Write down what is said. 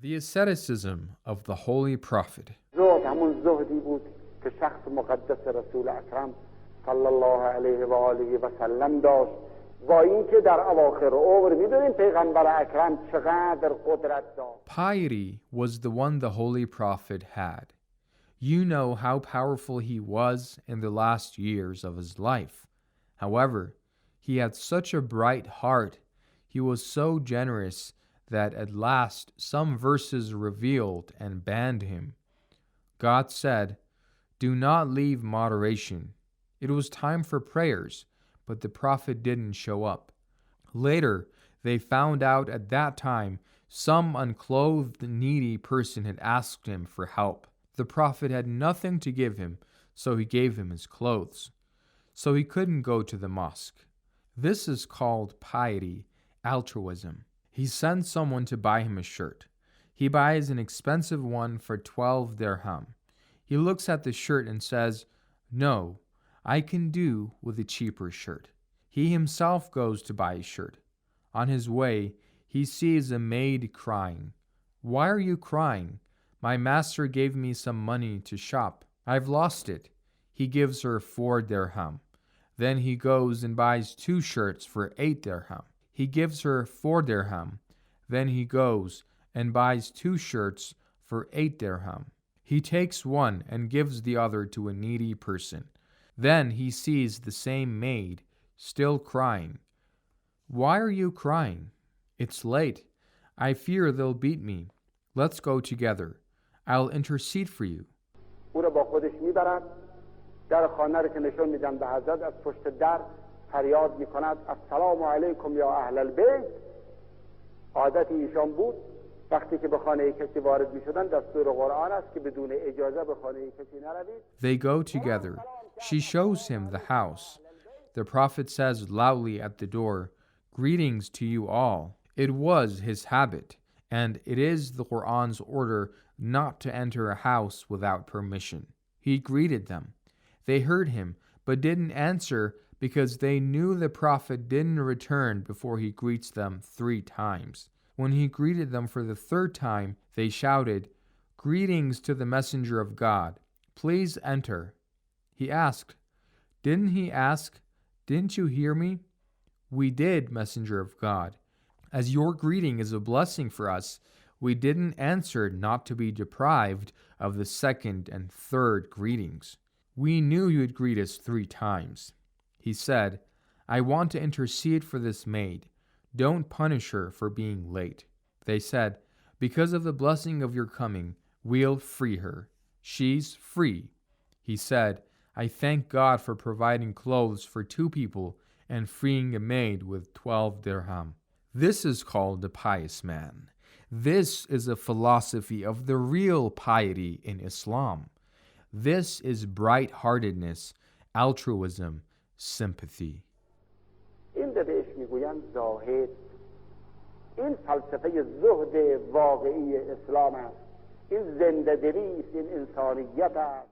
The asceticism of the Holy Prophet. زهد همون زهدی بود که شخص مقدس رسول اکرم صلی الله علیه و آله و سلم داشت با اینکه در اواخر عمر میدونیم پیغمبر اکرم چقدر قدرت داشت. Piety was the one the Holy Prophet had. You know how powerful he was in the last years of his life. However, he had such a bright heart, he was so generous that at last some verses revealed and banned him. God said, "Do not leave moderation." It was time for prayers, but the Prophet didn't show up. Later, they found out at that time some unclothed, needy person had asked him for help. The Prophet had nothing to give him, so he gave him his clothes. So he couldn't go to the mosque. This is called piety, altruism. He sends someone to buy him a shirt. He buys an expensive one for 12 dirham. He looks at the shirt and says, "No, I can do with a cheaper shirt." He himself goes to buy a shirt. On his way, he sees a maid crying. "Why are you crying? My master gave me some money to shop. I've lost it." He gives her 4 dirham. Then he goes and buys 2 shirts for 8 dirham. He gives her 4 dirham. Then he goes and buys 2 shirts for 8 dirham. He takes one and gives the other to a needy person. Then he sees the same maid still crying. "Why are you crying?" "It's late. I fear they'll beat me. Let's go together. I'll intercede for you." او را با خودش میبرد در خانه رو که نشون میدن به حضرت از پشت در فریاد میکند السلام علیکم یا اهل البیت. عادت ایشان بود وقتی که به خانه کسی وارد میشدن دستور قرآن است که بدون اجازه به خانه کسی نروید. They go together. She shows him the house. The Prophet says loudly at the door, "Greetings to you all." It was his habit, and it is the Quran's order not to enter a house without permission. He greeted them. They heard him, but didn't answer because they knew the Prophet didn't return before he greets them 3 times. When he greeted them for the 3rd time, they shouted, "Greetings to the Messenger of God. Please enter." He asked, "Didn't he ask, 'Didn't you hear me?' 'We did, Messenger of God. As your greeting is a blessing for us, we didn't answer not to be deprived of the 2nd and 3rd greetings. We knew you'd greet us 3 times. He said, "I want to intercede for this maid. Don't punish her for being late." They said, "Because of the blessing of your coming, we'll free her. She's free." He said, "I thank God for providing clothes for 2 people and freeing a maid with 12 dirham." This is called a pious man. This is a philosophy of the real piety in Islam. This is bright-heartedness, altruism, sympathy. این رو بهش میگویند زاهد. این فلسفه زهد واقعی اسلام است. این زنده دلی است، این انسانیت است.